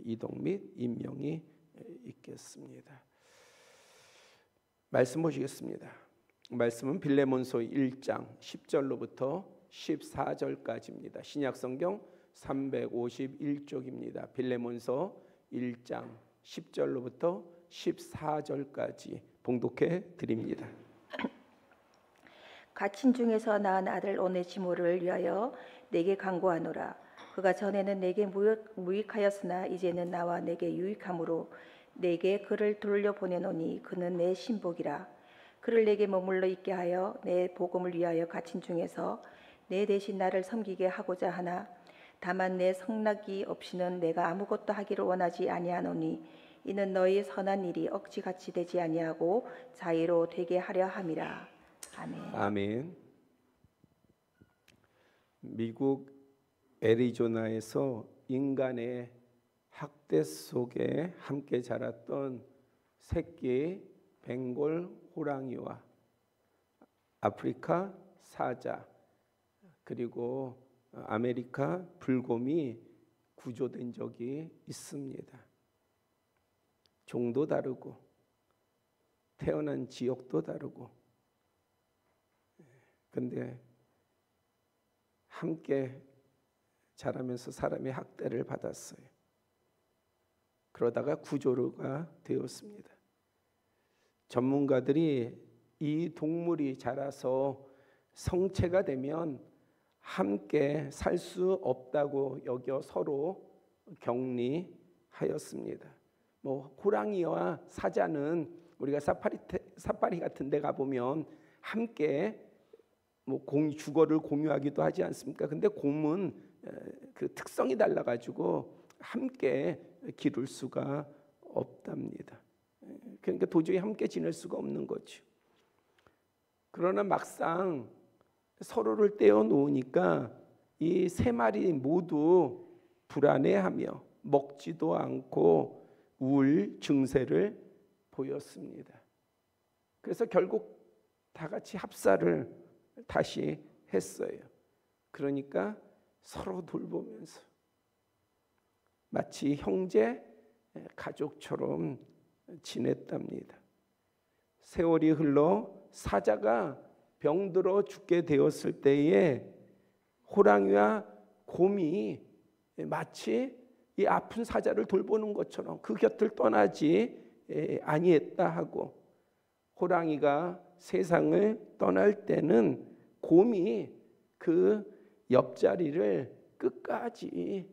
이동 및 임명이 있겠습니다. 말씀 보시겠습니다. 말씀은 빌레몬서 1장 10절로부터 14절까지입니다. 신약성경 351쪽입니다. 빌레몬서 1장 10절로부터 14절까지 봉독해 드립니다. 갇힌 중에서 낳은 아들 오네시모를 위하여 내게 간구하노라. 그가 전에는 내게 무익하였으나 이제는 나와 내게 유익함으로 내게 그를 돌려보내노니 그는 내 신복이라. 그를 내게 머물러 있게 하여 내 복음을 위하여 갇힌 중에서 내 대신 나를 섬기게 하고자 하나 다만 내 성낙이 없이는 내가 아무것도 하기를 원하지 아니하노니 이는 너희 선한 일이 억지같이 되지 아니하고 자유로 되게 하려 함이라. 아멘. 아멘. 미국 애리조나에서 인간의 학대 속에 함께 자랐던 새끼 벵골 호랑이와 아프리카 사자 그리고 아메리카 불곰이 구조된 적이 있습니다. 종도 다르고 태어난 지역도 다르고 근데 함께 자라면서 사람이 학대를 받았어요. 그러다가 구조가 되었습니다. 전문가들이 이 동물이 자라서 성체가 되면 함께 살 수 없다고 여겨 서로 격리하였습니다. 호랑이와 사자는 우리가 사파리 같은 데 가보면 함께 주거를 공유하기도 하지 않습니까? 근데 곰은 그 특성이 달라가지고 함께 기를 수가 없답니다. 그러니까 도저히 함께 지낼 수가 없는 거죠. 그러나 막상 서로를 떼어 놓으니까 이 세 마리 모두 불안해하며 먹지도 않고 우울 증세를 보였습니다. 그래서 결국 다 같이 합사를 다시 했어요. 그러니까 서로 돌보면서 마치 형제 가족처럼 지냈답니다. 세월이 흘러 사자가 병들어 죽게 되었을 때에 호랑이와 곰이 마치 이 아픈 사자를 돌보는 것처럼 그 곁을 떠나지 아니했다 하고, 호랑이가 세상을 떠날 때는 곰이 그 옆자리를 끝까지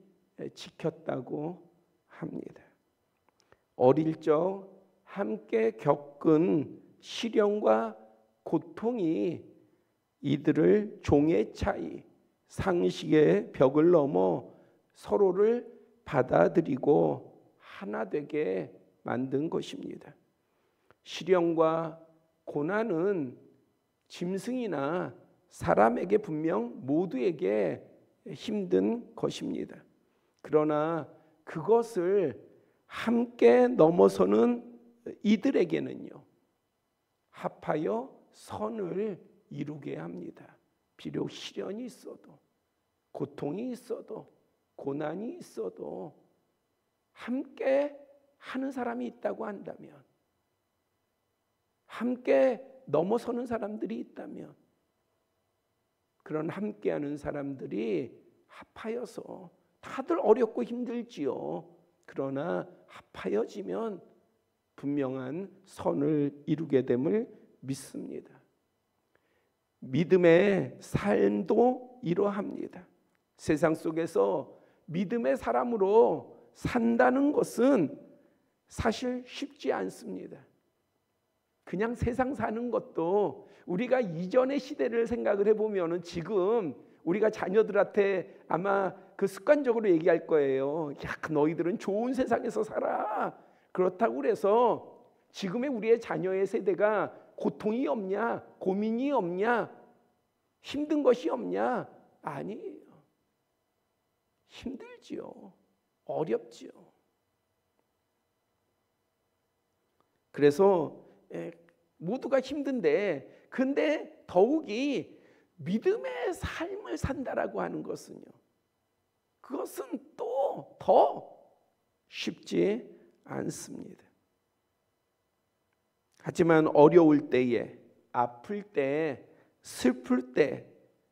지켰다고 합니다. 어릴 적 함께 겪은 시련과 고통이 이들을 종의 차이, 상식의 벽을 넘어 서로를 받아들이고 하나 되게 만든 것입니다. 시련과 고난은 짐승이나 사람에게 분명 모두에게 힘든 것입니다. 그러나 그것을 함께 넘어서는 이들에게는요, 합하여 선을 이루게 합니다. 비록 시련이 있어도, 고통이 있어도, 고난이 있어도 함께 하는 사람이 있다고 한다면, 함께 넘어서는 사람들이 있다면, 그런 함께하는 사람들이 합하여서, 다들 어렵고 힘들지요. 그러나 합하여지면 분명한 선을 이루게 됨을 믿습니다. 믿음의 삶도 이러합니다. 세상 속에서 믿음의 사람으로 산다는 것은 사실 쉽지 않습니다. 그냥 세상 사는 것도, 우리가 이전의 시대를 생각을 해보면 지금 우리가 자녀들한테 아마 그 습관적으로 얘기할 거예요. 야, 너희들은 좋은 세상에서 살아. 그렇다고 그래서 지금의 우리의 자녀의 세대가 고통이 없냐, 고민이 없냐, 힘든 것이 없냐? 아니에요. 힘들지요. 어렵지요. 그래서 모두가 힘든데, 근데 더욱이 믿음의 삶을 산다라고 하는 것은요, 그것은 또 더 쉽지 않습니다. 하지만 어려울 때에, 아플 때, 슬플 때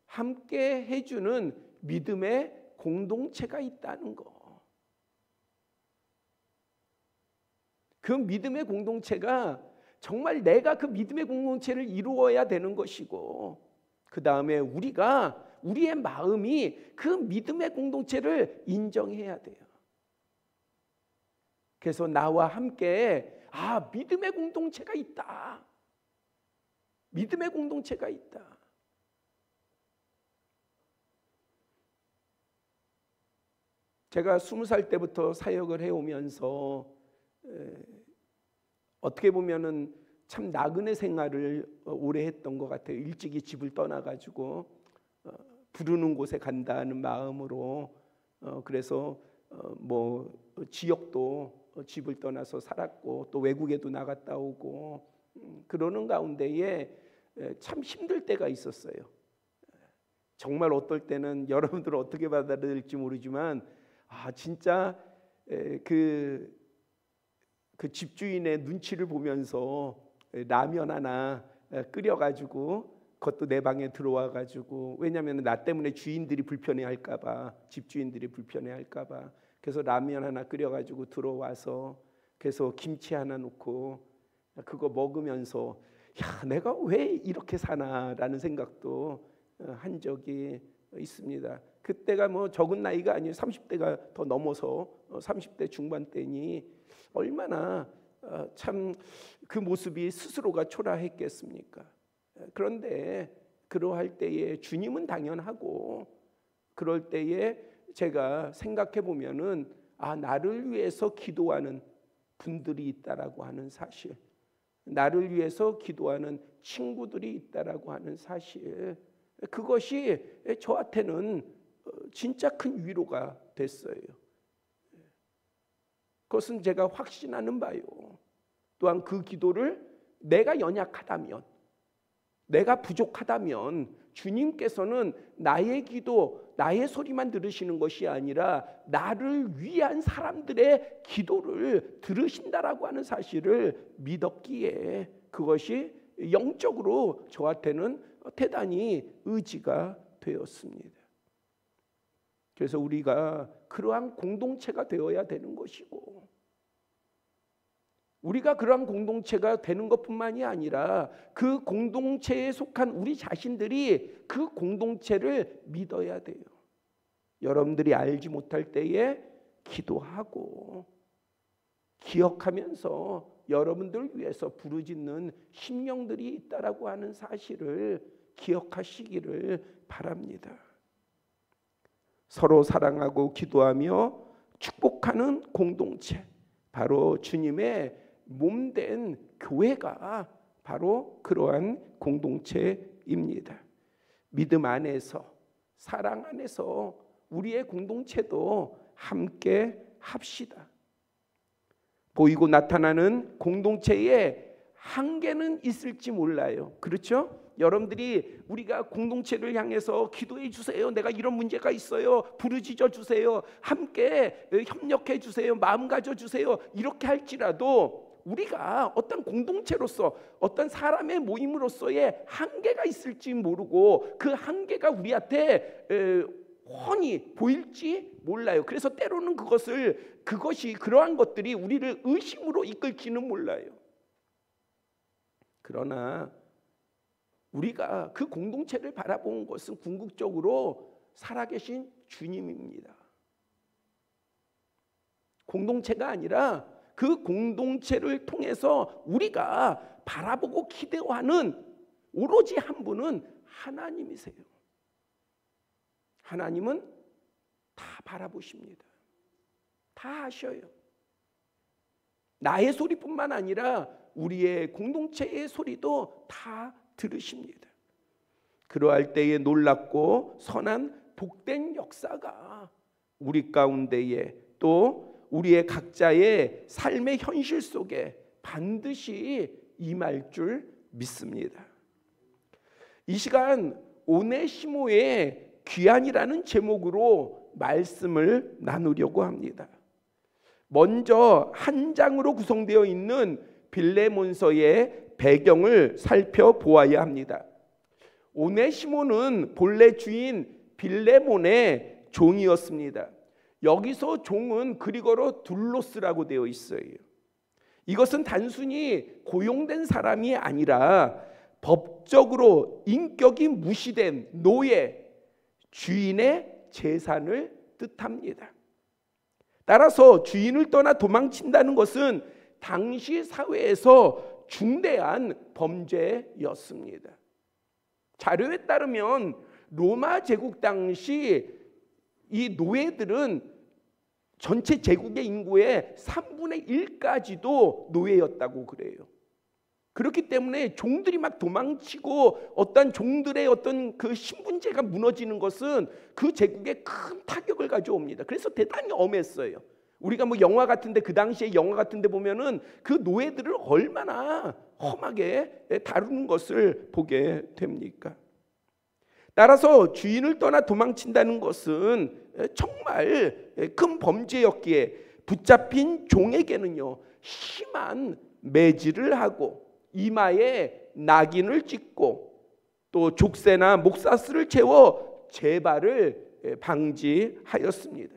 함께 해주는 믿음의 공동체가 있다는 거. 그 믿음의 공동체가 정말 내가 그 믿음의 공동체를 이루어야 되는 것이고, 그 다음에 우리의 마음이 그 믿음의 공동체를 인정해야 돼요. 그래서 나와 함께 믿음의 공동체가 있다. 믿음의 공동체가 있다. 제가 20살 때부터 사역을 해오면서 어떻게 보면은 참 나그네 생활을 오래 했던 것 같아요. 일찍이 집을 떠나가지고 부르는 곳에 간다는 마음으로 그래서 뭐 지역도 집을 떠나서 살았고 또 외국에도 나갔다 오고 그러는 가운데에 참 힘들 때가 있었어요. 정말 어떨 때는 여러분들은 어떻게 받아들일지 모르지만 진짜 그 집주인의 눈치를 보면서 라면 하나 끓여가지고 그것도 내 방에 들어와가지고, 왜냐하면 나 때문에 주인들이 불편해할까봐, 집주인들이 불편해할까봐, 그래서 라면 하나 끓여가지고 들어와서 그래서 김치 하나 놓고 그거 먹으면서 내가 왜 이렇게 사나라는 생각도 한 적이 있습니다. 그때가 뭐 적은 나이가 아니에요. 30대가 더 넘어서 30대 중반 때니 얼마나 참 그 모습이 스스로가 초라했겠습니까? 그런데 그러할 때에 주님은 당연하고, 그럴 때에 제가 생각해 보면은 나를 위해서 기도하는 분들이 있다라고 하는 사실, 나를 위해서 기도하는 친구들이 있다라고 하는 사실, 그것이 저한테는 진짜 큰 위로가 됐어요. 그것은 제가 확신하는 바요. 또한 그 기도를 내가 연약하다면, 내가 부족하다면 주님께서는 나의 기도, 나의 소리만 들으시는 것이 아니라 나를 위한 사람들의 기도를 들으신다라고 하는 사실을 믿었기에 그것이 영적으로 저한테는 대단히 의지가 되었습니다. 그래서 우리가 그러한 공동체가 되어야 되는 것이고, 우리가 그러한 공동체가 되는 것뿐만이 아니라 그 공동체에 속한 우리 자신들이 그 공동체를 믿어야 돼요. 여러분들이 알지 못할 때에 기도하고 기억하면서 여러분들을 위해서 부르짖는 심령들이 있다라고 하는 사실을 기억하시기를 바랍니다. 서로 사랑하고 기도하며 축복하는 공동체, 바로 주님의 몸된 교회가 바로 그러한 공동체입니다. 믿음 안에서, 사랑 안에서 우리의 공동체도 함께 합시다. 보이고 나타나는 공동체에 한계는 있을지 몰라요. 그렇죠? 여러분들이 우리가 공동체를 향해서 기도해 주세요. 내가 이런 문제가 있어요. 부르짖어 주세요. 함께 협력해 주세요. 마음 가져 주세요. 이렇게 할지라도 우리가 어떤 공동체로서, 어떤 사람의 모임으로서의 한계가 있을지 모르고 그 한계가 우리한테 훤히 보일지 몰라요. 그래서 때로는 그것이 그러한 것들이 우리를 의심으로 이끌지는 몰라요. 그러나 우리가 그 공동체를 바라본 것은 궁극적으로 살아계신 주님입니다. 공동체가 아니라 그 공동체를 통해서 우리가 바라보고 기대하는 오로지 한 분은 하나님이세요. 하나님은 다 바라보십니다. 다 아셔요. 나의 소리뿐만 아니라 우리의 공동체의 소리도 다 들으십니다. 그러할 때에 놀랍고 선한 복된 역사가 우리 가운데에, 또 우리의 각자의 삶의 현실 속에 반드시 임할 줄 믿습니다. 이 시간 오네시모의 귀환이라는 제목으로 말씀을 나누려고 합니다. 먼저 한 장으로 구성되어 있는 빌레몬서의 배경을 살펴보아야 합니다. 오네시모는 본래 주인 빌레몬의 종이었습니다. 여기서 종은 그리거로 둘로스라고 되어 있어요. 이것은 단순히 고용된 사람이 아니라 법적으로 인격이 무시된 노예, 주인의 재산을 뜻합니다. 따라서 주인을 떠나 도망친다는 것은 당시 사회에서 중대한 범죄였습니다. 자료에 따르면 로마 제국 당시 이 노예들은 전체 제국의 인구의 3분의 1까지도 노예였다고 그래요. 그렇기 때문에 종들이 막 도망치고 어떤 종들의 어떤 그 신분제가 무너지는 것은 그 제국에 큰 타격을 가져옵니다. 그래서 대단히 엄했어요. 우리가 뭐 영화 같은데, 그 당시에 영화 같은데 보면은 그 노예들을 얼마나 험하게 다루는 것을 보게 됩니까? 따라서 주인을 떠나 도망친다는 것은 정말 큰 범죄였기에 붙잡힌 종에게는요, 심한 매질을 하고 이마에 낙인을 찍고 또 족쇄나 목사슬을 채워 재발을 방지하였습니다.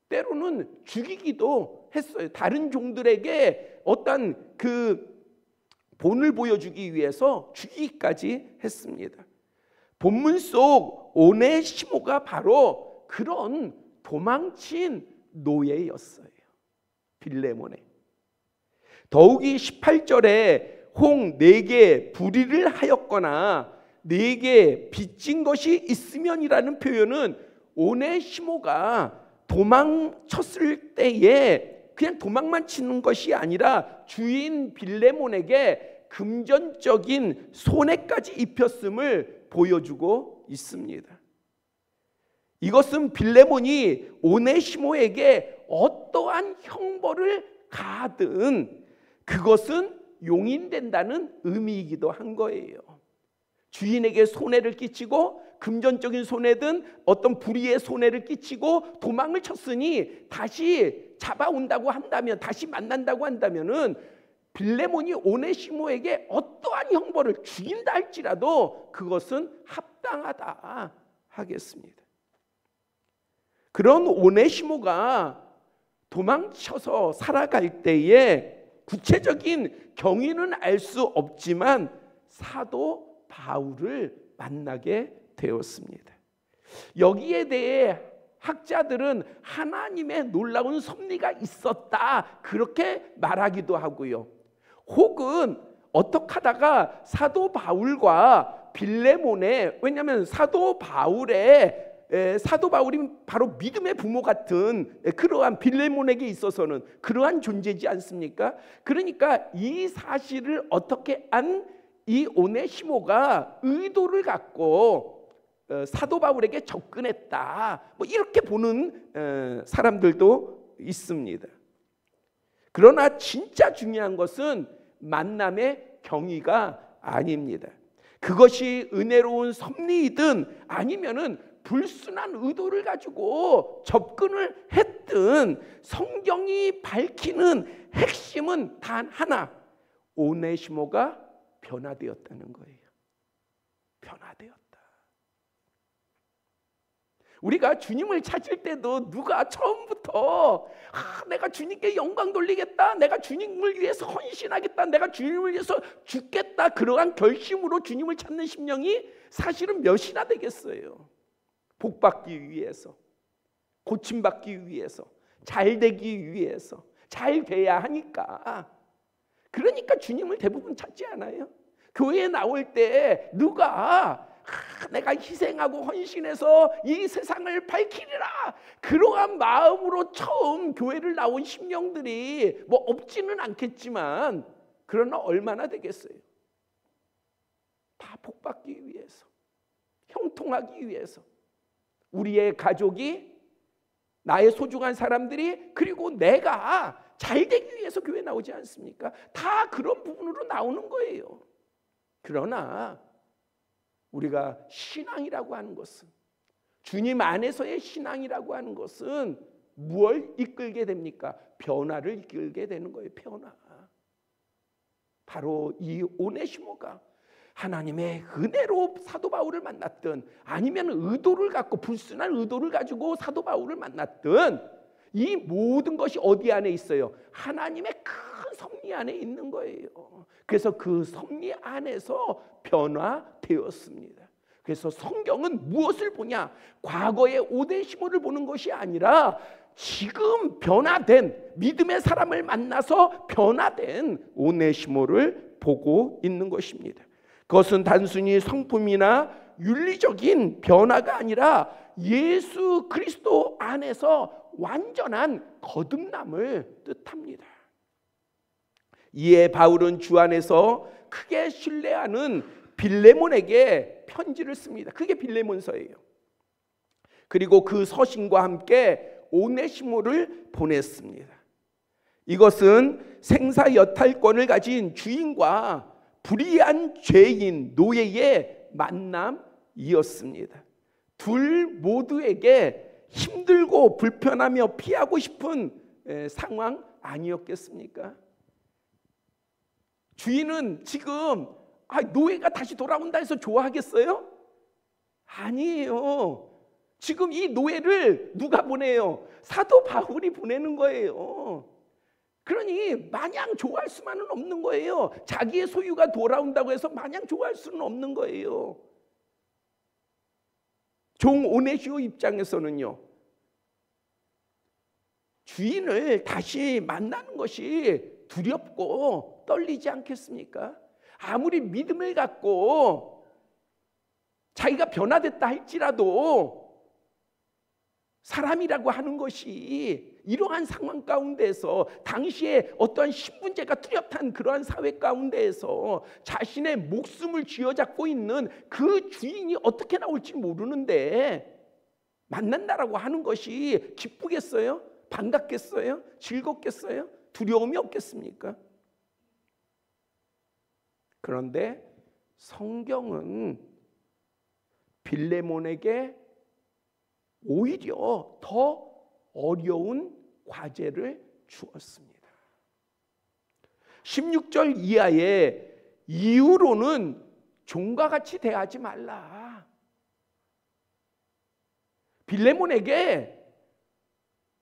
때로는 죽이기도 했어요. 다른 종들에게 어떤 그 본을 보여주기 위해서 죽이기까지 했습니다. 본문 속 오네시모가 바로 그런 도망친 노예였어요. 빌레몬에. 더욱이 18절에 홍 4개 불의를 하였거나 4개 빚진 것이 있으면이라는 표현은 오네시모가 도망쳤을 때에 그냥 도망만 치는 것이 아니라 주인 빌레몬에게 금전적인 손해까지 입혔음을 보여주고 있습니다. 이것은 빌레몬이 오네시모에게 어떠한 형벌을 가하든 그것은 용인된다는 의미이기도 한 거예요. 주인에게 손해를 끼치고 금전적인 손해든 어떤 불의의 손해를 끼치고 도망을 쳤으니 다시 잡아온다고 한다면, 다시 만난다고 한다면은 빌레몬이 오네시모에게 어떠한 형벌을 죽인다 할지라도 그것은 합당하다 하겠습니다. 그런 오네시모가 도망쳐서 살아갈 때에 구체적인 경위는 알 수 없지만 사도 바울을 만나게 되었습니다. 여기에 대해 학자들은 하나님의 놀라운 섭리가 있었다 그렇게 말하기도 하고요. 혹은 어떻게 하다가 사도 바울과 빌레몬의, 왜냐하면 사도 바울이 바로 믿음의 부모 같은 그러한 빌레몬에게 있어서는 그러한 존재지 않습니까? 그러니까 이 사실을 어떻게 한 이 오네시모가 의도를 갖고 사도 바울에게 접근했다, 뭐 이렇게 보는 사람들도 있습니다. 그러나 진짜 중요한 것은 만남의 경위가 아닙니다. 그것이 은혜로운 섭리이든 아니면은 불순한 의도를 가지고 접근을 했든 성경이 밝히는 핵심은 단 하나, 오네시모가 변화되었다는 거예요. 변화되었다. 우리가 주님을 찾을 때도 누가 처음부터 내가 주님께 영광 돌리겠다, 내가 주님을 위해서 헌신하겠다, 내가 주님을 위해서 죽겠다, 그러한 결심으로 주님을 찾는 심령이 사실은 몇이나 되겠어요. 복받기 위해서, 고침받기 위해서, 잘되기 위해서, 잘 돼야 하니까. 그러니까 주님을 대부분 찾지 않아요. 교회에 나올 때 누가 내가 희생하고 헌신해서 이 세상을 밝히리라, 그러한 마음으로 처음 교회를 나온 심령들이 뭐 없지는 않겠지만 그러나 얼마나 되겠어요. 다 복받기 위해서, 형통하기 위해서, 우리의 가족이, 나의 소중한 사람들이, 그리고 내가 잘 되기 위해서 교회 나오지 않습니까? 다 그런 부분으로 나오는 거예요. 그러나 우리가 신앙이라고 하는 것은, 주님 안에서의 신앙이라고 하는 것은 무엇을 이끌게 됩니까? 변화를 이끌게 되는 거예요. 변화. 바로 이 오네시모가 하나님의 은혜로 사도 바울을 만났든 아니면 의도를 갖고 불순한 의도를 가지고 사도 바울을 만났든 이 모든 것이 어디 안에 있어요? 하나님의 큰 섭리 안에 있는 거예요. 그래서 그 섭리 안에서 변화되었습니다. 그래서 성경은 무엇을 보냐? 과거의 오네시모를 보는 것이 아니라 지금 변화된 믿음의 사람을 만나서 변화된 오네시모를 보고 있는 것입니다. 그것은 단순히 성품이나 윤리적인 변화가 아니라 예수 그리스도 안에서 완전한 거듭남을 뜻합니다. 이에 바울은 주 안에서 크게 신뢰하는 빌레몬에게 편지를 씁니다. 그게 빌레몬서예요. 그리고 그 서신과 함께 오네시모를 보냈습니다. 이것은 생사여탈권을 가진 주인과 불의한 죄인 노예의 만남이었습니다. 둘 모두에게 힘들고 불편하며 피하고 싶은 상황 아니었겠습니까? 주인은 지금 노예가 다시 돌아온다 해서 좋아하겠어요? 아니에요. 지금 이 노예를 누가 보내요? 사도 바울이 보내는 거예요. 그러니 마냥 좋아할 수만은 없는 거예요. 자기의 소유가 돌아온다고 해서 마냥 좋아할 수는 없는 거예요. 종 오네시오 입장에서는요, 주인을 다시 만나는 것이 두렵고 떨리지 않겠습니까? 아무리 믿음을 갖고 자기가 변화됐다 할지라도 사람이라고 하는 것이 이러한 상황 가운데서 당시에 어떠한 신분제가 뚜렷한 그러한 사회 가운데에서 자신의 목숨을 쥐어잡고 있는 그 주인이 어떻게 나올지 모르는데 만난다라고 하는 것이 기쁘겠어요? 반갑겠어요? 즐겁겠어요? 두려움이 없겠습니까? 그런데 성경은 빌레몬에게 오히려 더 어려운 과제를 주었습니다. 16절 이하의 이유로는 종과 같이 대하지 말라. 빌레몬에게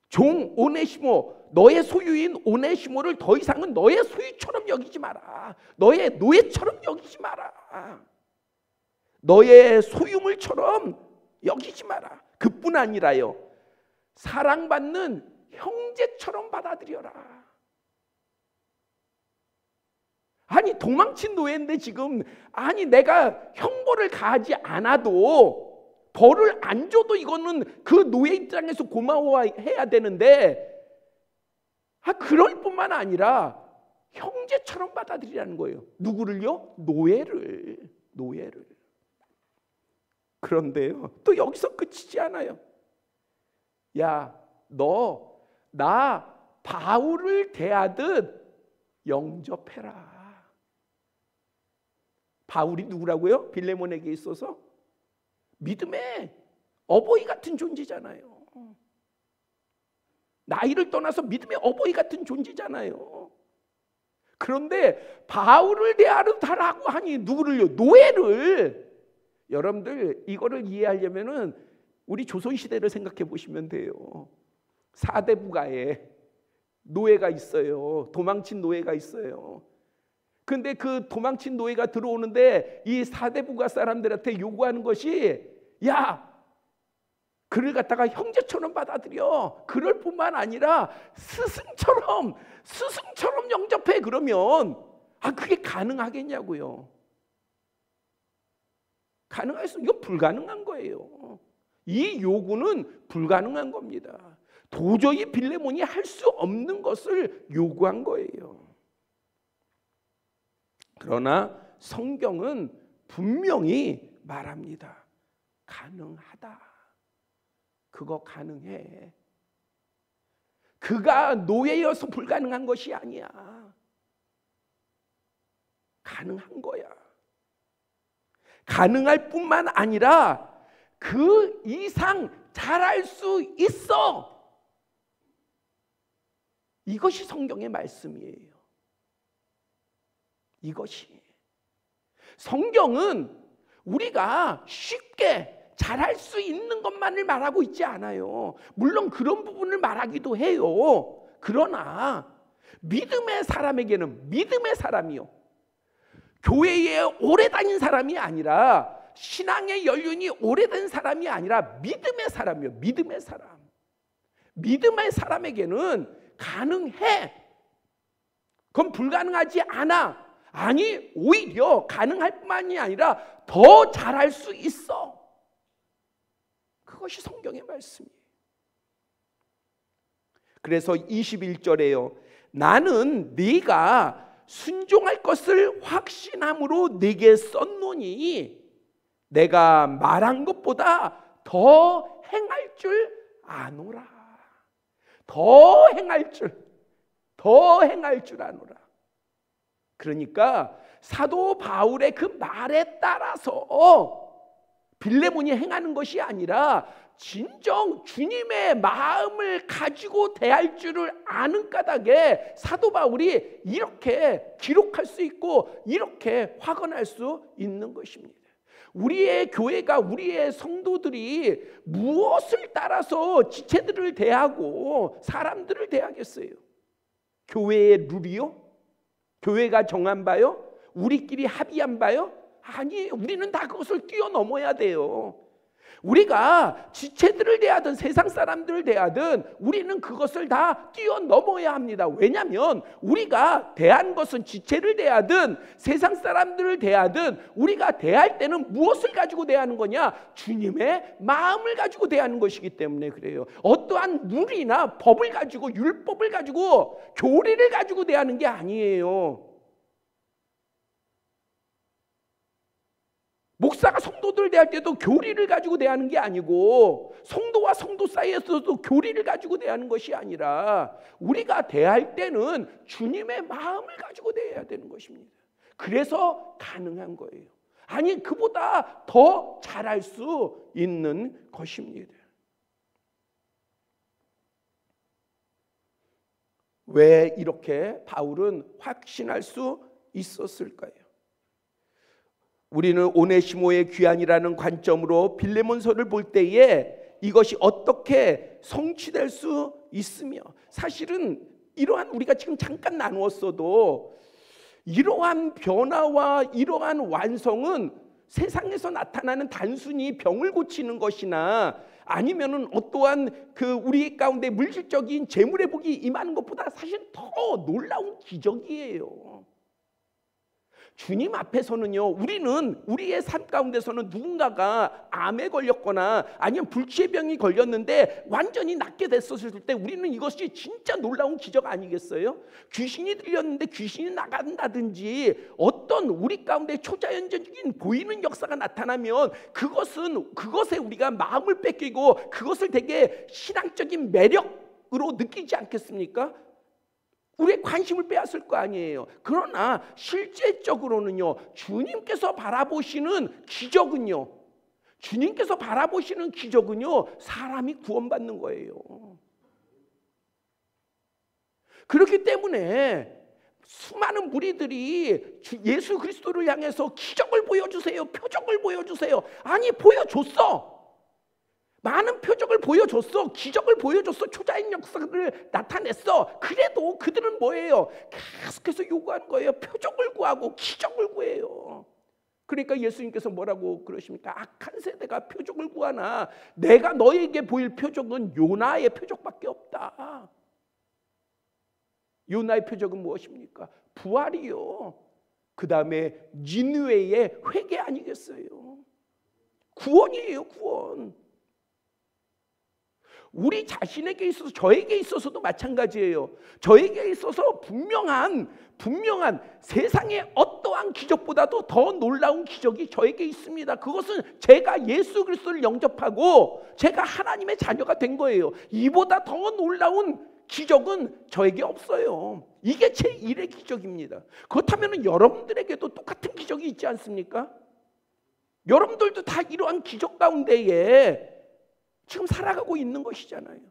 종 오네시모, 너의 소유인 오네시모를 더 이상은 너의 소유처럼 여기지 마라. 너의 노예처럼 여기지 마라. 너의 소유물처럼 여기지 마라. 그뿐 아니라요, 사랑받는 형제처럼 받아들여라. 아니 도망친 노예인데 지금 내가 형벌을 가하지 않아도 벌을 안 줘도 이거는 그 노예 입장에서 고마워해야 되는데 그럴 뿐만 아니라 형제처럼 받아들이라는 거예요. 누구를요? 노예를. 그런데요, 또 여기서 그치지 않아요. 야, 너 나 바울을 대하듯 영접해라. 바울이 누구라고요? 빌레몬에게 있어서 믿음의 어버이 같은 존재잖아요. 나이를 떠나서 믿음의 어버이 같은 존재잖아요. 그런데 바울을 대하듯 하라고 하니 누구를요? 노예를. 여러분들 이거를 이해하려면은 우리 조선시대를 생각해 보시면 돼요. 사대부가에 노예가 있어요. 도망친 노예가 있어요. 근데 그 도망친 노예가 들어오는데 이 사대부가 사람들한테 요구하는 것이, 야, 그를 갖다가 형제처럼 받아들여. 그럴 뿐만 아니라 스승처럼 영접해. 그러면 그게 가능하겠냐고요. 가능할 수, 이건 불가능한 거예요. 이 요구는 불가능한 겁니다. 도저히 빌레몬이 할 수 없는 것을 요구한 거예요. 그러나 성경은 분명히 말합니다. 가능하다. 그거 가능해. 그가 노예여서 불가능한 것이 아니야. 가능한 거야. 가능할 뿐만 아니라 그 이상 잘할 수 있어. 이것이 성경의 말씀이에요. 이것이. 성경은 우리가 쉽게 잘할 수 있는 것만을 말하고 있지 않아요. 물론 그런 부분을 말하기도 해요. 그러나 믿음의 사람에게는, 믿음의 사람이요, 교회에 오래 다닌 사람이 아니라, 신앙의 연륜이 오래된 사람이 아니라 믿음의 사람이요, 믿음의 사람. 믿음의 사람에게는 가능해. 그건 불가능하지 않아. 아니, 오히려 가능할 뿐만이 아니라 더 잘할 수 있어. 그것이 성경의 말씀이에요. 그래서 21절에요. 나는 네가 순종할 것을 확신함으로 네게 썼노니 내가 말한 것보다 더 행할 줄 아노라. 더 행할 줄 아노라. 그러니까 사도 바울의 그 말에 따라서 빌레몬이 행하는 것이 아니라 진정 주님의 마음을 가지고 대할 줄을 아는 까닭에 사도 바울이 이렇게 기록할 수 있고 이렇게 확언할 수 있는 것입니다. 우리의 교회가, 우리의 성도들이 무엇을 따라서 지체들을 대하고 사람들을 대하겠어요? 교회의 룰이요? 교회가 정한 바요? 우리끼리 합의한 바요? 아니에요. 우리는 다 그것을 뛰어넘어야 돼요. 우리가 지체들을 대하든 세상 사람들을 대하든 우리는 그것을 다 뛰어넘어야 합니다. 왜냐하면 우리가 대한 것은 지체를 대하든 세상 사람들을 대하든 우리가 대할 때는 무엇을 가지고 대하는 거냐? 주님의 마음을 가지고 대하는 것이기 때문에 그래요. 어떠한 룰이나 법을 가지고, 율법을 가지고, 교리를 가지고 대하는 게 아니에요. 목사가 성도들을 대할 때도 교리를 가지고 대하는 게 아니고, 성도와 성도 사이에서도 교리를 가지고 대하는 것이 아니라 우리가 대할 때는 주님의 마음을 가지고 대해야 되는 것입니다. 그래서 가능한 거예요. 아니, 그보다 더 잘할 수 있는 것입니다. 왜 이렇게 바울은 확신할 수 있었을까요? 우리는 오네시모의 귀환이라는 관점으로 빌레몬서를 볼 때에 이것이 어떻게 성취될 수 있으며, 사실은 이러한, 우리가 지금 잠깐 나누었어도 이러한 변화와 이러한 완성은 세상에서 나타나는 단순히 병을 고치는 것이나 아니면은 어떠한 그 우리 가운데 물질적인 재물회복이 임하는 것보다 사실 더 놀라운 기적이에요. 주님 앞에서는요, 우리는 우리의 삶 가운데서는 누군가가 암에 걸렸거나 아니면 불치병이 걸렸는데 완전히 낫게 됐었을 때 우리는 이것이 진짜 놀라운 기적 아니겠어요? 귀신이 들렸는데 귀신이 나간다든지 어떤 우리 가운데 초자연적인 보이는 역사가 나타나면 그것에 우리가 마음을 뺏기고 그것을 되게 신앙적인 매력으로 느끼지 않겠습니까? 우리의 관심을 빼앗을 거 아니에요. 그러나 실제적으로는요, 주님께서 바라보시는 기적은요, 사람이 구원받는 거예요. 그렇기 때문에 수많은 무리들이 예수 그리스도를 향해서 기적을 보여주세요, 표적을 보여주세요. 아니, 보여줬어. 많은 표적을 보여줬어. 기적을 보여줬어. 초자연 역사를 나타냈어. 그래도 그들은 뭐예요? 계속해서 요구하는 거예요. 표적을 구하고 기적을 구해요. 그러니까 예수님께서 뭐라고 그러십니까? 악한 세대가 표적을 구하나 내가 너에게 보일 표적은 요나의 표적밖에 없다. 요나의 표적은 무엇입니까? 부활이요. 그 다음에 니느웨의 회개 아니겠어요? 구원이에요, 구원. 우리 자신에게 있어서, 저에게 있어서도 마찬가지예요. 저에게 있어서 분명한 세상의 어떠한 기적보다도 더 놀라운 기적이 저에게 있습니다. 그것은 제가 예수 그리스도를 영접하고 제가 하나님의 자녀가 된 거예요. 이보다 더 놀라운 기적은 저에게 없어요. 이게 제1의 기적입니다. 그렇다면 여러분들에게도 똑같은 기적이 있지 않습니까? 여러분들도 다 이러한 기적 가운데에 지금 살아가고 있는 것이잖아요.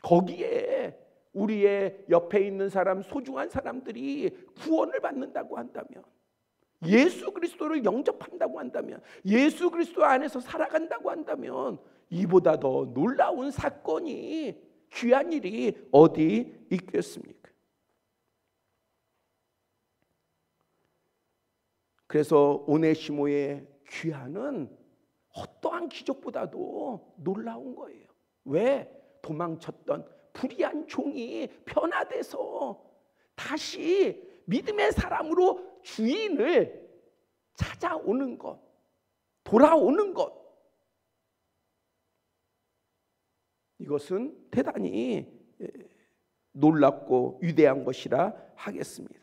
거기에 우리의 옆에 있는 사람, 소중한 사람들이 구원을 받는다고 한다면, 예수 그리스도를 영접한다고 한다면, 예수 그리스도 안에서 살아간다고 한다면 이보다 더 놀라운 사건이, 귀한 일이 어디 있겠습니까? 그래서 오네시모의 귀환은 어떠한 기적보다도 놀라운 거예요. 왜? 도망쳤던 불의한 종이 변화돼서 다시 믿음의 사람으로 주인을 찾아오는 것, 돌아오는 것, 이것은 대단히 놀랍고 위대한 것이라 하겠습니다.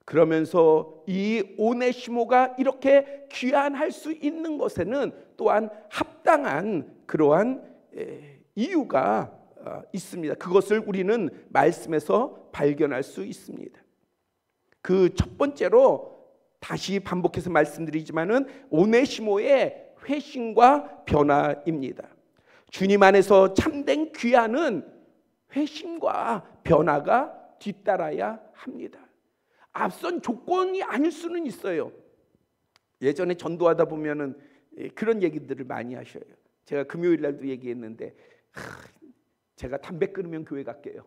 그러면서 이 오네시모가 이렇게 귀환할 수 있는 것에는 또한 합당한 그러한 이유가 있습니다. 그것을 우리는 말씀에서 발견할 수 있습니다. 그 첫 번째로 다시 반복해서 말씀드리지만은 오네시모의 회심과 변화입니다. 주님 안에서 참된 귀환은 회심과 변화가 뒤따라야 합니다. 앞선 조건이 아닐 수는 있어요. 예전에 전도하다 보면은 그런 얘기들을 많이 하셔요. 제가 금요일 날도 얘기했는데, 제가 담배 끊으면 교회 갈게요.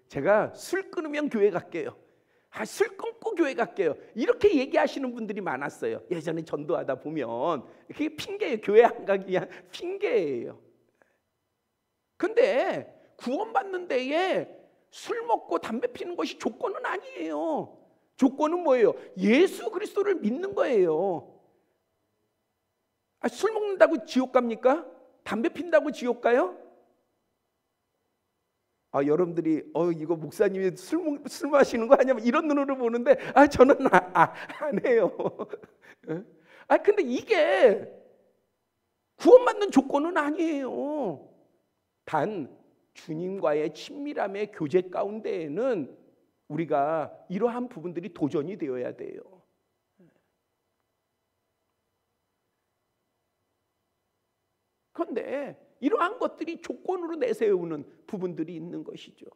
제가 술 끊으면 교회 갈게요. 술 끊고 교회 갈게요. 이렇게 얘기하시는 분들이 많았어요. 예전에 전도하다 보면 그게 핑계예요. 교회 안 가기 위한 핑계예요. 근데 구원받는 데에 술 먹고 담배 피는 것이 조건은 아니에요. 조건은 뭐예요? 예수 그리스도를 믿는 거예요. 술 먹는다고 지옥 갑니까? 담배 핀다고 지옥 가요? 여러분들이 이거 목사님이 술 마시는 거 아니야? 이런 눈으로 보는데 저는 안 해요. 근데 이게 구원받는 조건은 아니에요. 단 주님과의 친밀함의 교제 가운데에는 우리가 이러한 부분들이 도전이 되어야 돼요. 그런데 이러한 것들이 조건으로 내세우는 부분들이 있는 것이죠.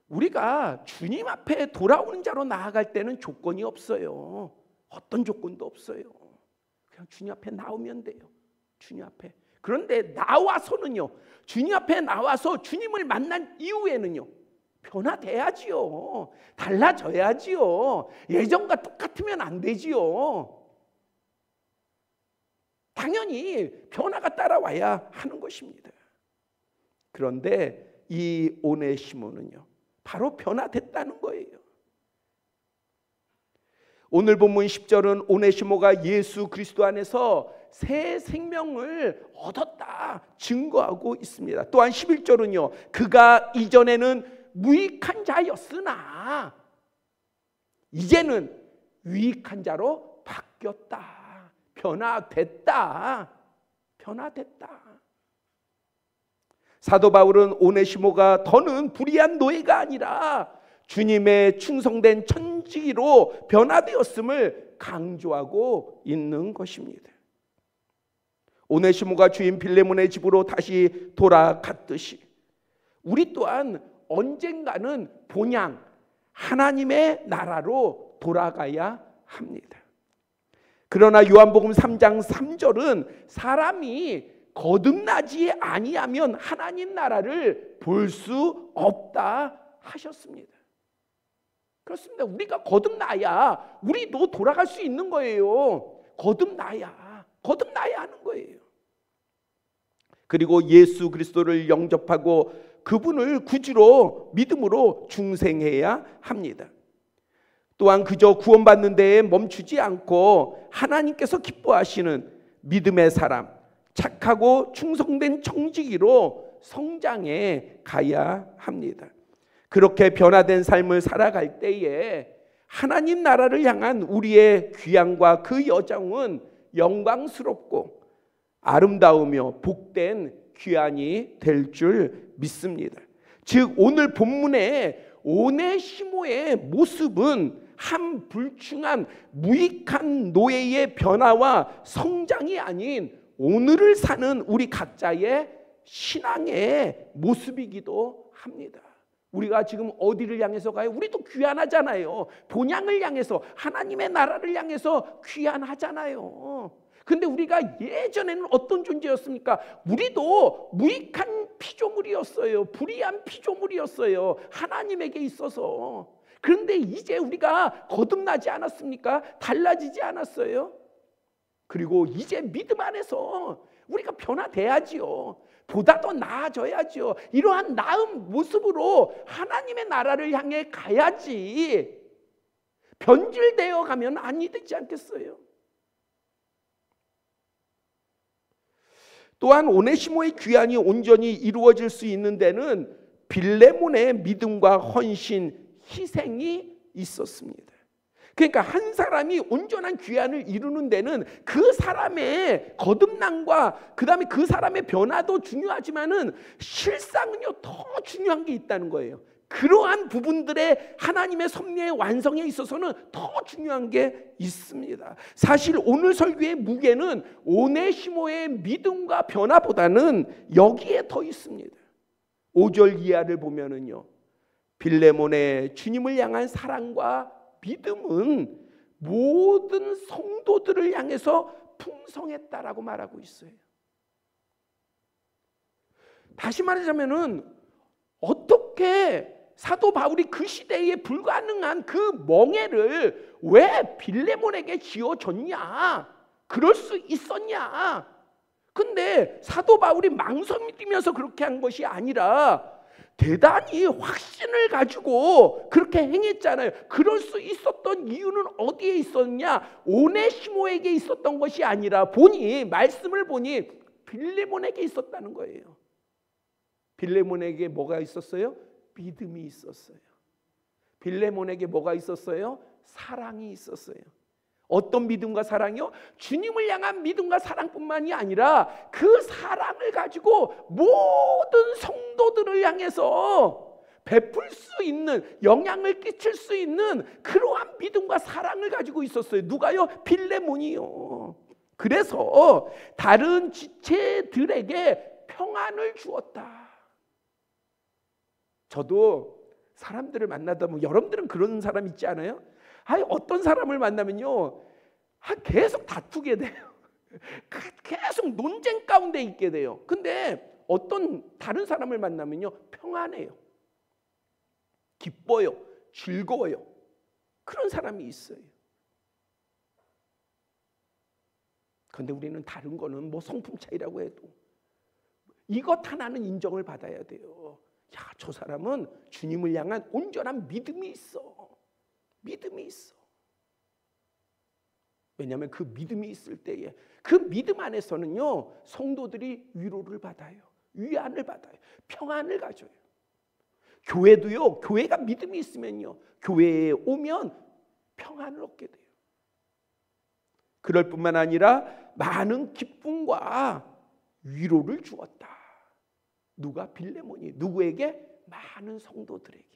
우리가 주님 앞에 돌아오는 자로 나아갈 때는 조건이 없어요. 어떤 조건도 없어요. 그냥 주님 앞에 나오면 돼요. 주님 앞에. 그런데 나와서는요, 주님 앞에 나와서 주님을 만난 이후에는요, 변화돼야지요. 달라져야지요. 예전과 똑같으면 안 되지요. 당연히 변화가 따라와야 하는 것입니다. 그런데 이 오네시모는요, 바로 변화됐다는 거예요. 오늘 본문 10절은 오네시모가 예수 그리스도 안에서 새 생명을 얻었다 증거하고 있습니다. 또한 11절은요, 그가 이전에는 무익한 자였으나 이제는 유익한 자로 바뀌었다. 변화됐다. 사도 바울은 오네시모가 더는 불의한 노예가 아니라 주님의 충성된 천지로 변화되었음을 강조하고 있는 것입니다. 오네시모가 주인 빌레몬의 집으로 다시 돌아갔듯이 우리 또한 언젠가는 본향 하나님의 나라로 돌아가야 합니다. 그러나 요한복음 3장 3절은 사람이 거듭나지 아니하면 하나님 나라를 볼 수 없다 하셨습니다. 그렇습니다. 우리가 거듭나야 우리도 돌아갈 수 있는 거예요. 거듭나야 하는 거예요. 그리고 예수 그리스도를 영접하고 그분을 구주로 믿음으로 중생해야 합니다. 또한 그저 구원받는 데에 멈추지 않고 하나님께서 기뻐하시는 믿음의 사람, 착하고 충성된 청지기로 성장해 가야 합니다. 그렇게 변화된 삶을 살아갈 때에 하나님 나라를 향한 우리의 귀향과 그 여정은 영광스럽고 아름다우며 복된 귀환이 될 줄 믿습니다. 즉 오늘 본문의 오네시모의 모습은 한 불충한 무익한 노예의 변화와 성장이 아닌 오늘을 사는 우리 각자의 신앙의 모습이기도 합니다. 우리가 지금 어디를 향해서 가요? 우리도 귀환하잖아요. 본향을 향해서, 하나님의 나라를 향해서 귀환하잖아요. 근데 우리가 예전에는 어떤 존재였습니까? 우리도 무익한 피조물이었어요. 불의한 피조물이었어요. 하나님에게 있어서. 그런데 이제 우리가 거듭나지 않았습니까? 달라지지 않았어요? 그리고 이제 믿음 안에서 우리가 변화돼야지요. 보다 더 나아져야죠. 이러한 나은 모습으로 하나님의 나라를 향해 가야지 변질되어 가면 아니 되지 않겠어요? 또한 오네시모의 귀환이 온전히 이루어질 수 있는 데는 빌레몬의 믿음과 헌신, 희생이 있었습니다. 그러니까 한 사람이 온전한 귀환을 이루는 데는 그 사람의 거듭남과 그 다음에 그 사람의 변화도 중요하지만은 실상은요 더 중요한 게 있다는 거예요. 그러한 부분들의 하나님의 섭리의 완성에 있어서는 더 중요한 게 있습니다. 사실 오늘 설교의 무게는 오네시모의 믿음과 변화보다는 여기에 더 있습니다. 5절 이하를 보면은요, 빌레몬의 주님을 향한 사랑과 믿음은 모든 성도들을 향해서 풍성했다라고 말하고 있어요. 다시 말하자면은 어떻게 사도 바울이 그 시대에 불가능한 그 멍에를 왜 빌레몬에게 지어줬냐? 그럴 수 있었냐? 근데 사도 바울이 망설임이 뛰면서 그렇게 한 것이 아니라 대단히 확신을 가지고 그렇게 행했잖아요. 그럴 수 있었던 이유는 어디에 있었냐? 오네시모에게 있었던 것이 아니라 말씀을 보니 빌레몬에게 있었다는 거예요. 빌레몬에게 뭐가 있었어요? 믿음이 있었어요. 빌레몬에게 뭐가 있었어요? 사랑이 있었어요. 어떤 믿음과 사랑이요? 주님을 향한 믿음과 사랑뿐만이 아니라 그 사랑을 가지고 모든 성도들을 향해서 베풀 수 있는, 영향을 끼칠 수 있는 그러한 믿음과 사랑을 가지고 있었어요. 누가요? 빌레몬이요. 그래서 다른 지체들에게 평안을 주었다. 저도 사람들을 만나다 보면, 여러분들은 그런 사람 있지 않아요? 어떤 사람을 만나면요, 계속 다투게 돼요. 계속 논쟁 가운데 있게 돼요. 근데 어떤 다른 사람을 만나면요, 평안해요. 기뻐요. 즐거워요. 그런 사람이 있어요. 그런데 우리는 다른 거는 성품 차이라고 해도 이것 하나는 인정을 받아야 돼요. 야, 저 사람은 주님을 향한 온전한 믿음이 있어. 믿음이 있어. 왜냐하면 그 믿음이 있을 때에 그 믿음 안에서는요, 성도들이 위로를 받아요. 위안을 받아요. 평안을 가져요. 교회도요, 교회가 믿음이 있으면요, 교회에 오면 평안을 얻게 돼요. 그럴 뿐만 아니라 많은 기쁨과 위로를 주었다. 누가? 빌레몬이. 누구에게? 많은 성도들에게.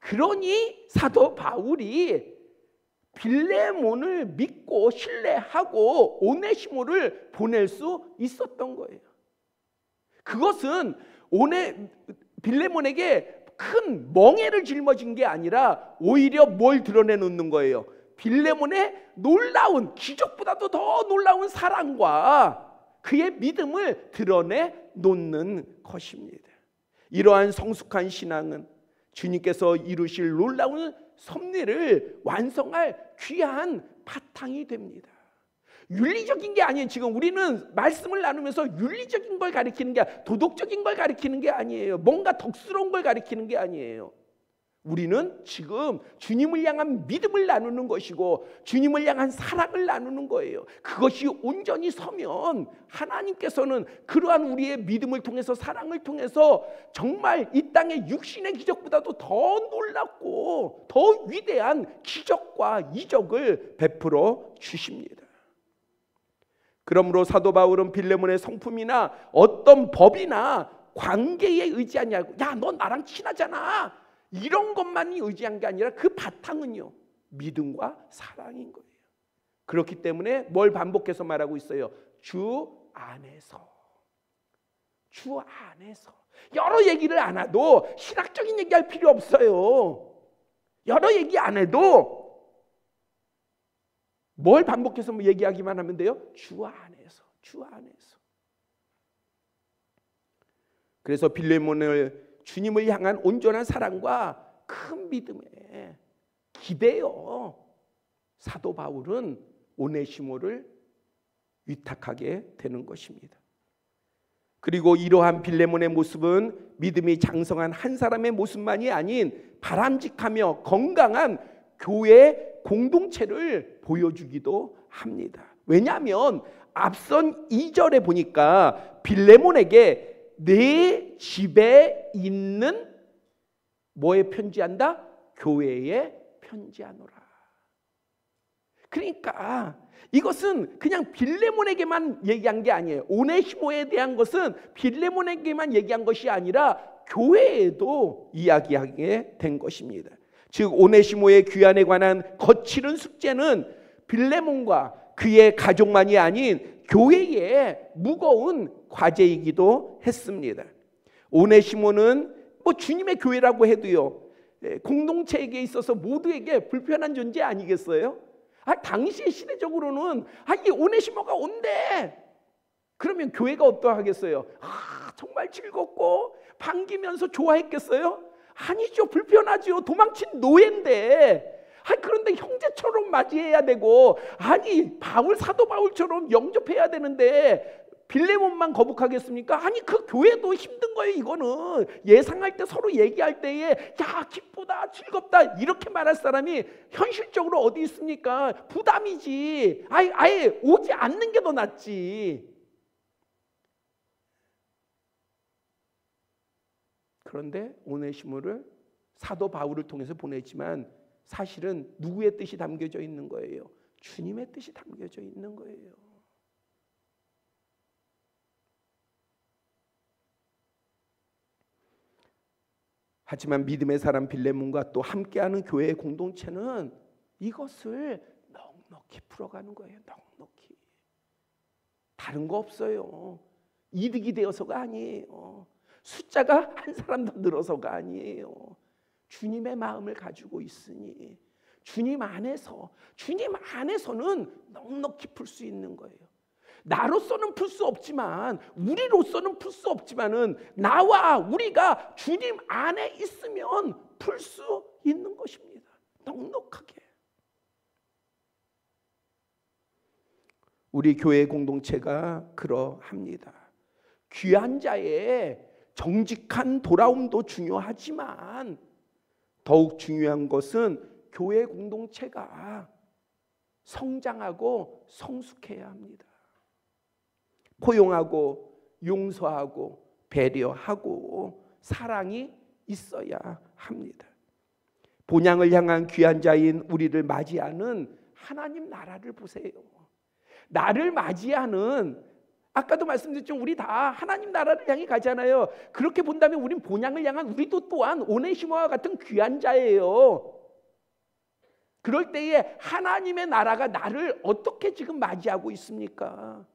그러니 사도 바울이 빌레몬을 믿고 신뢰하고 오네시모를 보낼 수 있었던 거예요. 그것은 빌레몬에게 큰 멍에를 짊어진 게 아니라 오히려 뭘 드러내놓는 거예요? 빌레몬의 놀라운, 기적보다도 더 놀라운 사랑과 그의 믿음을 드러내놓는 것입니다. 이러한 성숙한 신앙은 주님께서 이루실 놀라운 섭리를 완성할 귀한 바탕이 됩니다. 윤리적인 게 아니에요. 지금 우리는 말씀을 나누면서 윤리적인 걸 가리키는 게, 도덕적인 걸 가리키는 게 아니에요. 뭔가 덕스러운 걸 가리키는 게 아니에요. 우리는 지금 주님을 향한 믿음을 나누는 것이고 주님을 향한 사랑을 나누는 거예요. 그것이 온전히 서면 하나님께서는 그러한 우리의 믿음을 통해서, 사랑을 통해서 정말 이 땅의 육신의 기적보다도 더 놀랍고 더 위대한 기적과 이적을 베풀어 주십니다. 그러므로 사도 바울은 빌레몬의 성품이나 어떤 법이나 관계에 의지하지 않고, 야, 너 나랑 친하잖아, 이런 것만이 의지한 게 아니라 그 바탕은요, 믿음과 사랑인 거예요. 그렇기 때문에 뭘 반복해서 말하고 있어요? 주 안에서. 주 안에서. 여러 얘기를 안 해도 신학적인 얘기할 필요 없어요. 여러 얘기 안 해도 뭘 반복해서 뭐 얘기하기만 하면 돼요? 주 안에서, 주 안에서. 그래서 빌레몬을 주님을 향한 온전한 사랑과 큰 믿음에 기대어 사도 바울은 오네시모를 위탁하게 되는 것입니다. 그리고 이러한 빌레몬의 모습은 믿음이 장성한 한 사람의 모습만이 아닌 바람직하며 건강한 교회 공동체를 보여주기도 합니다. 왜냐하면 앞선 2절에 보니까 빌레몬에게 내 집에 있는 뭐에 편지한다? 교회에 편지하노라. 그러니까 이것은 그냥 빌레몬에게만 얘기한 게 아니에요. 오네시모에 대한 것은 빌레몬에게만 얘기한 것이 아니라 교회에도 이야기하게 된 것입니다. 즉 오네시모의 귀환에 관한 거칠은 숙제는 빌레몬과 그의 가족만이 아닌 교회의 무거운 과제이기도 했습니다. 오네시모는 뭐 주님의 교회라고 해도요, 공동체에게 있어서 모두에게 불편한 존재 아니겠어요? 당시의 시대적으로는 이 오네시모가 온대. 그러면 교회가 어떠하겠어요? 정말 즐겁고 반기면서 좋아했겠어요? 아니죠. 불편하죠. 도망친 노예인데. 그런데 형제처럼 맞이해야 되고, 사도 바울처럼 영접해야 되는데 빌레몬만 거북하겠습니까? 그 교회도 힘든 거예요. 이거는 예상할 때 서로 얘기할 때에 야 기쁘다 즐겁다 이렇게 말할 사람이 현실적으로 어디 있습니까? 부담이지. 아예 오지 않는 게 더 낫지. 그런데 오네시모를 사도 바울을 통해서 보냈지만 사실은 누구의 뜻이 담겨져 있는 거예요? 주님의 뜻이 담겨져 있는 거예요. 하지만 믿음의 사람 빌레몬과 또 함께하는 교회의 공동체는 이것을 넉넉히 풀어가는 거예요. 넉넉히. 다른 거 없어요. 이득이 되어서가 아니에요. 숫자가 한 사람 더 늘어서가 아니에요. 주님의 마음을 가지고 있으니 주님 안에서는 넉넉히 풀 수 있는 거예요. 나로서는 풀 수 없지만, 우리로서는 풀 수 없지만은 나와 우리가 주님 안에 있으면 풀 수 있는 것입니다. 넉넉하게. 우리 교회 공동체가 그러합니다. 귀한 자의 정직한 돌아옴도 중요하지만 더욱 중요한 것은 교회 공동체가 성장하고 성숙해야 합니다. 포용하고 용서하고 배려하고 사랑이 있어야 합니다. 본향을 향한 귀한 자인 우리를 맞이하는 하나님 나라를 보세요. 나를 맞이하는, 아까도 말씀드렸죠. 우리 다 하나님 나라를 향해 가잖아요. 그렇게 본다면 우린 본향을 향한 우리도 또한 오네시모와 같은 귀한 자예요. 그럴 때에 하나님의 나라가 나를 어떻게 지금 맞이하고 있습니까?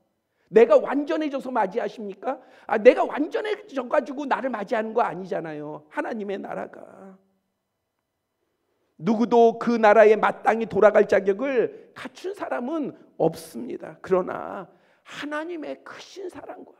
내가 완전해져서 맞이하십니까? 내가 완전해져 가지고 나를 맞이하는 거 아니잖아요. 하나님의 나라가. 누구도 그 나라에 마땅히 돌아갈 자격을 갖춘 사람은 없습니다. 그러나 하나님의 크신 사랑과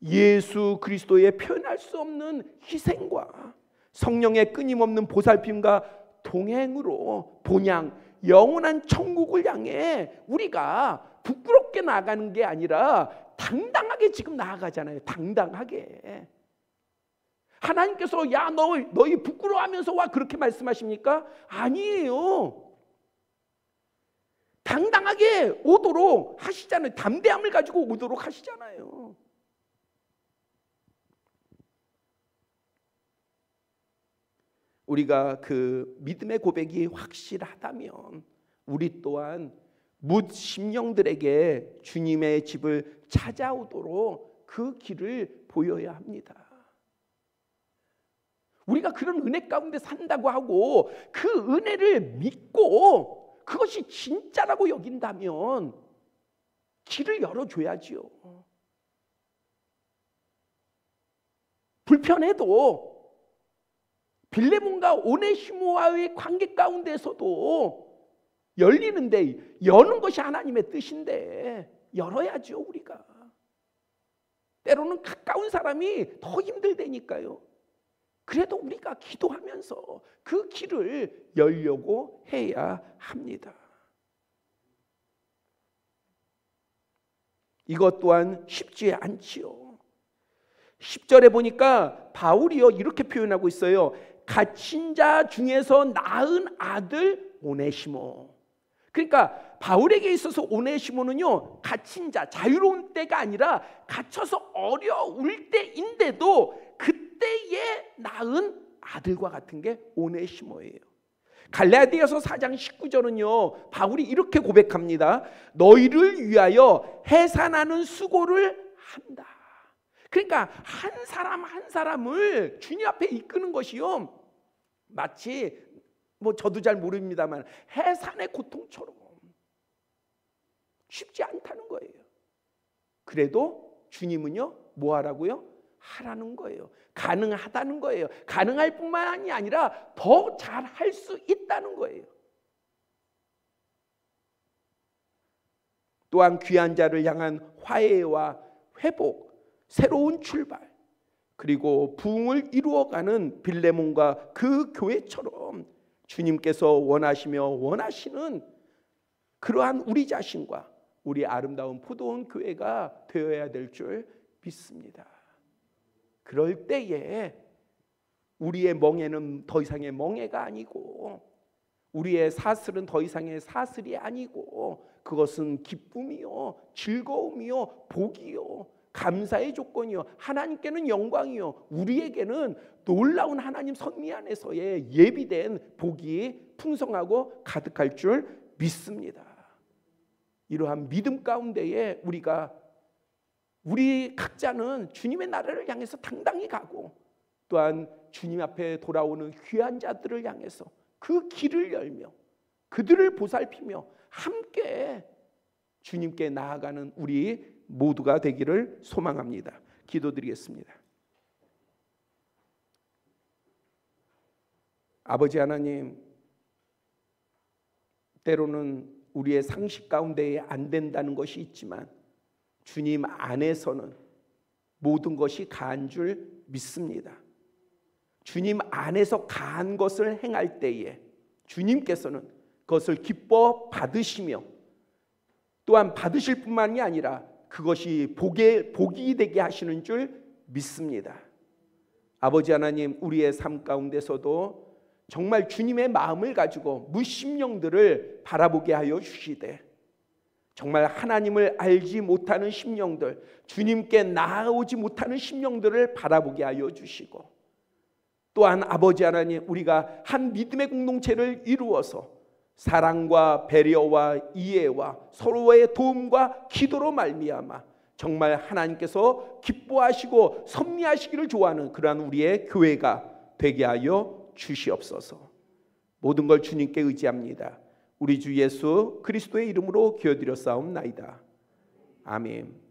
예수 그리스도의 표현할 수 없는 희생과 성령의 끊임없는 보살핌과 동행으로 본향 영원한 천국을 향해 우리가 부끄럽게 나아가는 게 아니라 당당하게 지금 나아가잖아요. 당당하게. 하나님께서 야 너희 부끄러워하면서 와 그렇게 말씀하십니까? 아니에요. 당당하게 오도록 하시잖아요. 담대함을 가지고 오도록 하시잖아요. 우리가 그 믿음의 고백이 확실하다면 우리 또한 뭇 심령들에게 주님의 집을 찾아오도록 그 길을 보여야 합니다. 우리가 그런 은혜 가운데 산다고 하고 그 은혜를 믿고 그것이 진짜라고 여긴다면 길을 열어줘야지요. 불편해도 빌레몬과 오네시모와의 관계 가운데서도 열리는데, 여는 것이 하나님의 뜻인데 열어야죠. 우리가 때로는 가까운 사람이 더 힘들다니까요. 그래도 우리가 기도하면서 그 길을 열려고 해야 합니다. 이것 또한 쉽지 않지요. 10절에 보니까 바울이요 이렇게 표현하고 있어요. 갇힌 자 중에서 낳은 아들 오네시모. 그러니까 바울에게 있어서 오네시모는요, 갇힌 자, 자유로운 때가 아니라 갇혀서 어려울 때인데도 그때에 낳은 아들과 같은 게 오네시모예요. 갈라디아서 4장 19절은요 바울이 이렇게 고백합니다. 너희를 위하여 해산하는 수고를 한다. 그러니까 한 사람 한 사람을 주님 앞에 이끄는 것이요, 마치 저도 잘 모릅니다만 해산의 고통처럼 쉽지 않다는 거예요. 그래도 주님은요 뭐 하라고요? 하라는 거예요. 가능하다는 거예요. 가능할 뿐만이 아니라 더 잘할 수 있다는 거예요. 또한 귀한 자를 향한 화해와 회복, 새로운 출발, 그리고 부흥을 이루어가는 빌레몬과 그 교회처럼 주님께서 원하시며 원하시는 그러한 우리 자신과 우리 아름다운 포도원 교회가 되어야 될 줄 믿습니다. 그럴 때에 우리의 멍에는 더 이상의 멍에가 아니고, 우리의 사슬은 더 이상의 사슬이 아니고, 그것은 기쁨이요, 즐거움이요, 복이요, 감사의 조건이요, 하나님께는 영광이요, 우리에게는 놀라운 하나님 섭리 안에서의 예비된 복이 풍성하고 가득할 줄 믿습니다. 이러한 믿음 가운데에 우리 각자는 주님의 나라를 향해서 당당히 가고, 또한 주님 앞에 돌아오는 귀한 자들을 향해서 그 길을 열며 그들을 보살피며 함께 주님께 나아가는 우리 모두가 되기를 소망합니다. 기도드리겠습니다. 아버지 하나님, 때로는 우리의 상식 가운데에 안 된다는 것이 있지만 주님 안에서는 모든 것이 가한 줄 믿습니다. 주님 안에서 가한 것을 행할 때에 주님께서는 그것을 기뻐 받으시며, 또한 받으실 뿐만이 아니라 그것이 복이 되게 하시는 줄 믿습니다. 아버지 하나님, 우리의 삶 가운데서도 정말 주님의 마음을 가지고 무심령들을 바라보게 하여 주시되, 정말 하나님을 알지 못하는 심령들, 주님께 나아오지 못하는 심령들을 바라보게 하여 주시고, 또한 아버지 하나님, 우리가 한 믿음의 공동체를 이루어서 사랑과 배려와 이해와 서로의 도움과 기도로 말미암아 정말 하나님께서 기뻐하시고 섭리하시기를 좋아하는 그러한 우리의 교회가 되게 하여 주시옵소서. 모든 걸 주님께 의지합니다. 우리 주 예수 그리스도의 이름으로 기도드렸사옵나이다. 아멘.